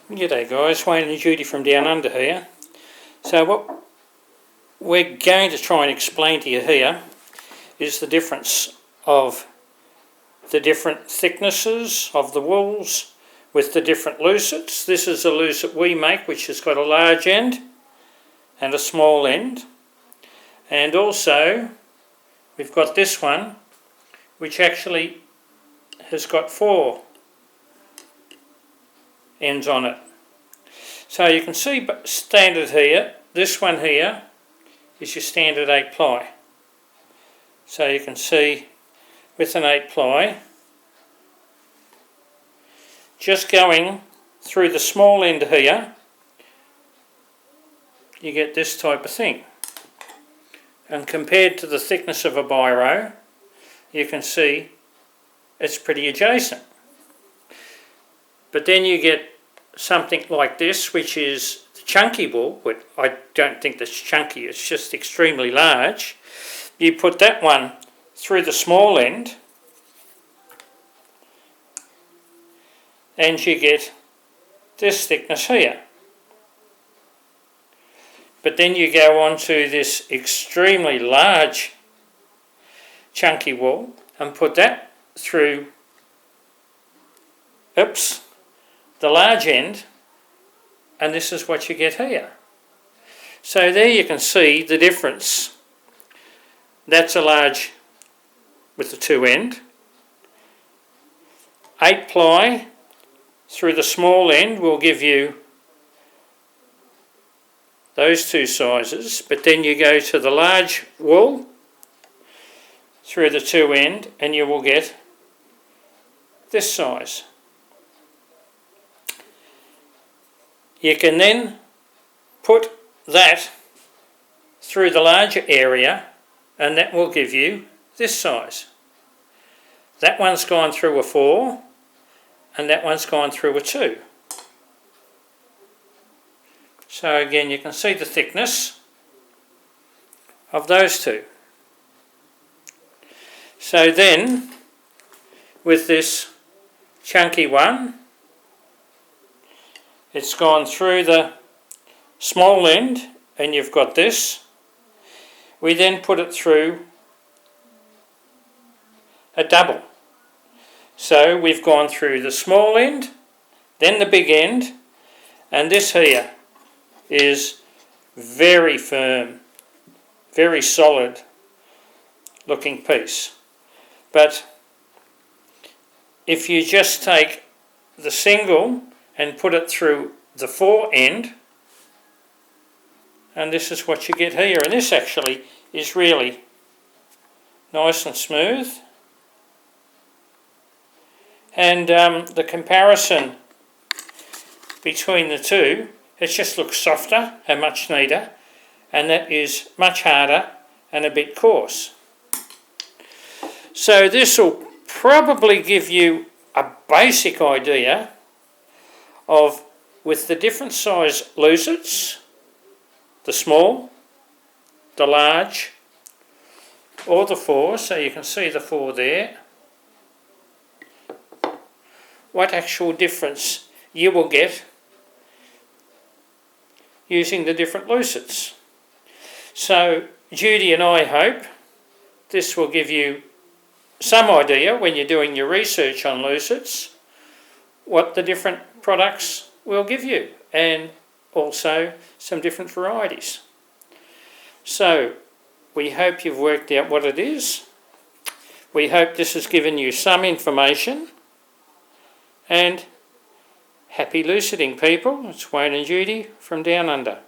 G'day guys, Wayne and Judi from Downunder here. So what we're going to try and explain to you here is the difference of the different thicknesses of the wools with the different lucets. This is a lucet we make, which has got a large end and a small end. And also we've got this one which actually has got 4 ends on it. So you can see standard here, this one here is your standard 8 ply. So you can see with an 8 ply, just going through the small end here, you get this type of thing. And compared to the thickness of a biro, you can see it's pretty adjacent. But then you get something like this, which is the chunky wool, but I don't think that's chunky, it's just extremely large. You put that one through the small end and you get this thickness here. But then you go on to this extremely large chunky wool and put that through the large end, and this is what you get here. So there you can see the difference. That's a large with the 2 end. 8 ply through the small end will give you those 2 sizes, but then you go to the large wool through the 2 end and you will get this size. You can then put that through the larger area and that will give you this size. That one's gone through a 4 and that one's gone through a 2. So again you can see the thickness of those 2. So then with this chunky one, it's gone through the small end and you've got this. We then put it through a double. So we've gone through the small end, then the big end, and this here is very firm, very solid looking piece. But if you just take the single and put it through the 4 end, and this is what you get here, and this actually is really nice and smooth. And the comparison between the 2, it just looks softer and much neater, and that is much harder and a bit coarse. So this will probably give you a basic idea of, with the different size lucets, the small, the large, or the 4, so you can see the 4 there, what actual difference you will get using the different lucets. So Judi and I hope this will give you some idea when you're doing your research on lucets what the different products will give you, and also some different varieties. So we hope you've worked out what it is. We hope this has given you some information, and happy luceting people. It's Wayne and Judi from Downunder.